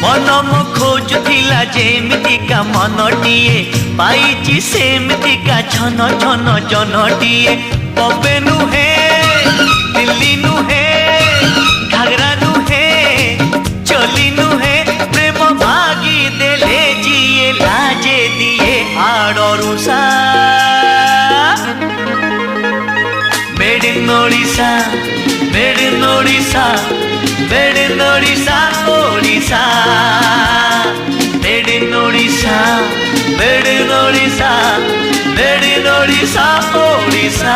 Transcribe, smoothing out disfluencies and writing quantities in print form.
मन मो खोजुला जेमितिका मनटिए पाइछि सेमितिका छन छन जनटिए बम्बे नुहे दिल्ली नुहे घाघरा नुहे चली नुहे प्रेम भागी देले जिए लाजे दिए आड़रुषा made in Odisha made in Odisha made in Odisha Odisha made in Odisha made in Odisha made in Odisha Odisha